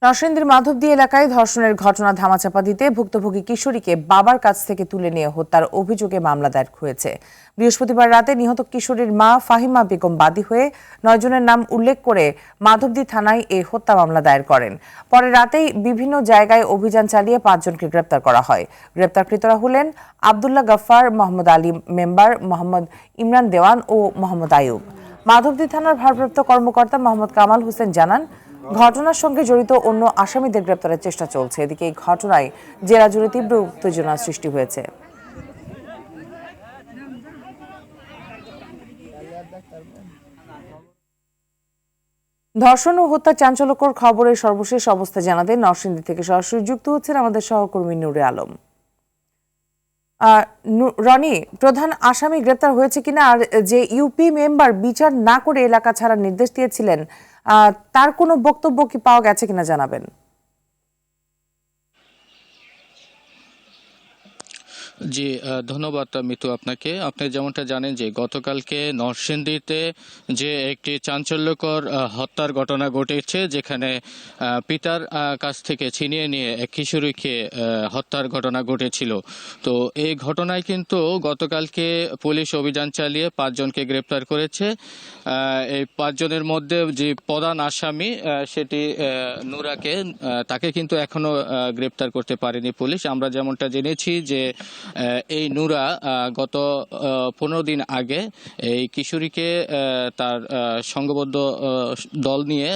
নরসিংদীর মাধবদী এলাকায় ধর্ষণের ঘটনা ধামাচাপা দিতে ভুক্তভোগী কিশোরীকে বাবার কাছ থেকে তুলে নিয়ে হত্যার অভিযোগে মামলা দায়ের হয়েছে। বৃহস্পতিবার রাতে নিহত কিশোরীর মা ফাহিমা বেগম বাদী হয়ে 9 জনের নাম উল্লেখ করে মাধবদী থানায় এই হত্যা মামলা দায়ের করেন। পরে রাতেই বিভিন্ন জায়গায় অভিযান চালিয়ে 5 জনকে গ্রেপ্তার করা হয়। গ্রেপ্তারকৃতরা হলেন আব্দুল্লাহ গাফফার, মোহাম্মদ আলী মেম্বার, মোহাম্মদ ইমরান দেওয়ান ও মোহাম্মদ আয়ুব। মাধবদী থানার ভারপ্রাপ্ত কর্মকর্তা মোহাম্মদ কামাল হোসেন জানান, ঘটনার সঙ্গে জড়িত অন্য আসামিদের গ্রেপ্তারের চেষ্টা চলছে। এদিকে এই ঘটনায় জেলা জুড়ে তীব্র উত্তেজনার সৃষ্টি হয়েছে। ধর্ষণ ও হত্যা চাঞ্চল্যকর খবরের সর্বশেষ অবস্থা জানাতে নরসিংদী থেকে সরাসরি যুক্ত হচ্ছেন আমাদের সহকর্মী নূরে আলম। রনি, প্রধান আসামি গ্রেপ্তার হয়েছে কিনা, আর যে ইউপি মেম্বার বিচার না করে এলাকা ছাড়ার নির্দেশ দিয়েছিলেন তার কোনো বক্তব্য কি পাওয়া গেছে কিনা জানাবেন। জি, ধন্যবাদ মিতু আপনাকে। আপনি যেমনটা জানেন যে গতকালকে নরসিংদীতে যে একটি চাঞ্চল্যকর হত্যার ঘটনা ঘটেছে, যেখানে পিতার কাছ থেকে ছিনিয়ে নিয়ে এক কিশোরীকে হত্যার ঘটনা ঘটেছিল। তো এই ঘটনায় কিন্তু গতকালকে পুলিশ অভিযান চালিয়ে 5 জনকে গ্রেপ্তার করেছে। এই 5 জনের মধ্যে যে প্রধান আসামি সেটি নুরাকে, তাকে কিন্তু এখনো গ্রেপ্তার করতে পারেনি পুলিশ। আমরা যেমনটা জেনেছি যে এই নুরা গত 15 দিন আগে এই কিশোরীকে তার সংঘবদ্ধ দল নিয়ে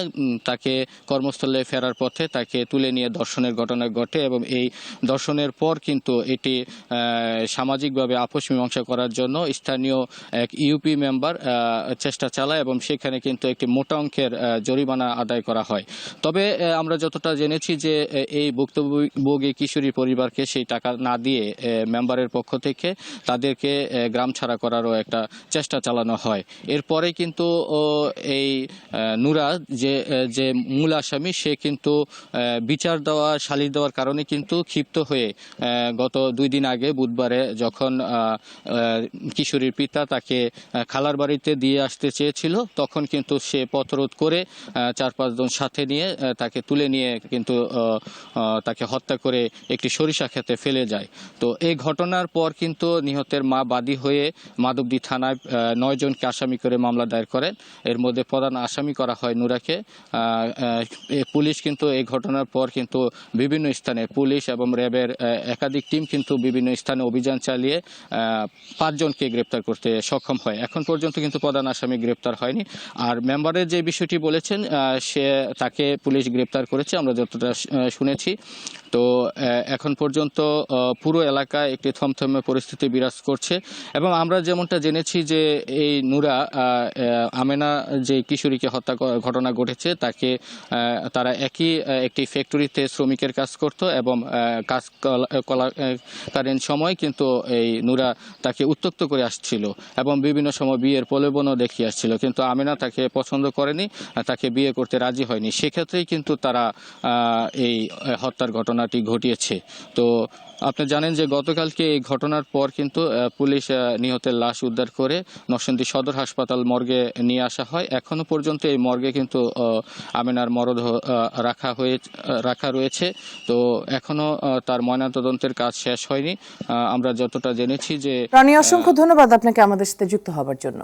তাকে কর্মস্থলে ফেরার পথে তাকে তুলে নিয়ে ধর্ষণের ঘটনা ঘটে, এবং এই ধর্ষণের পর কিন্তু এটি সামাজিকভাবে আপোষ মীমাংসা করার জন্য স্থানীয় এক ইউপি মেম্বার চেষ্টা চালায়, এবং সেখানে কিন্তু একটি মোটা অঙ্কের জরিমানা আদায় করা হয়। তবে আমরা যতটা জেনেছি যে এই ভুক্তভোগী কিশোরী পরিবারকে সেই টাকা না দিয়ে মেম্বারের পক্ষ থেকে তাদেরকে গ্রাম ছাড়া করারও একটা চেষ্টা চালানো হয়। এরপরে কিন্তু এই নুরা যে মূল আসামি, সে কিন্তু বিচার দেওয়া সালিশ দেওয়ার কারণে কিন্তু ক্ষিপ্ত হয়ে গত 2 দিন আগে বুধবারে যখন কিশোরীর পিতা তাকে খালার বাড়িতে দিয়ে আসতে চেয়েছিল, তখন কিন্তু সে পথরোধ করে 4-5 জন সাথে নিয়ে তাকে তুলে নিয়ে কিন্তু তাকে হত্যা করে একটি সরিষা ক্ষেতে ফেলে যায়। তো এই ঘটনার পর কিন্তু নিহতের মা বাদী হয়ে মাধবদী থানায় 9 জনকে আসামি করে মামলা দায়ের করেন। এর মধ্যে প্রধান আসামি করা হয় নুরাকে। পুলিশ কিন্তু এই ঘটনার পর কিন্তু বিভিন্ন স্থানে পুলিশ এবং র্যাবের একাধিক টিম কিন্তু বিভিন্ন স্থানে অভিযান চালিয়ে 5 জনকে গ্রেপ্তার করতে সক্ষম হয়। এখন পর্যন্ত কিন্তু প্রধান আসামি গ্রেপ্তার হয়নি। আর মেম্বারের যে বিষয়টি বলেছেন, তাকে পুলিশ গ্রেপ্তার করেছে আমরা যতটা শুনেছি। তো এখন পর্যন্ত পুরো এলাকায় একটি থমথমে পরিস্থিতি বিরাজ করছে, এবং আমরা যেমনটা জেনেছি যে এই নুরা আমেনা যে কিশোরীকে হত্যা ঘটনা ঘটেছে, তারা একটি ফ্যাক্টরিতে শ্রমিকের কাজ করত, এবং কাজ করাকালীন সময় কিন্তু এই নুরা তাকে উত্ত্যক্ত করে আসছিল এবং বিভিন্ন সময় বিয়ের প্রলোভনও দেখিয়ে আসছিল, কিন্তু আমেনা তাকে পছন্দ করেনি, তাকে বিয়ে করতে রাজি হয়নি। সেক্ষেত্রেই কিন্তু তারা এই হত্যার ঘটনাটি ঘটিয়েছে। তো আপনি জানেন যে গতকালকে এই ঘটনার পর কিন্তু পুলিশ নিহতের লাশ উদ্ধার করে নরসিংদী সদর হাসপাতাল মর্গে নিয়ে আসা হয়। এখনো পর্যন্ত এই মর্গে কিন্তু আমেনার মরদেহ রাখা রয়েছে। তো এখনো তার ময়নাতদন্তের কাজ শেষ হয়নি। আমরা যতটা জেনেছি যে অসংখ্য ধন্যবাদ আপনাকে আমাদের সাথে যুক্ত হবার জন্য।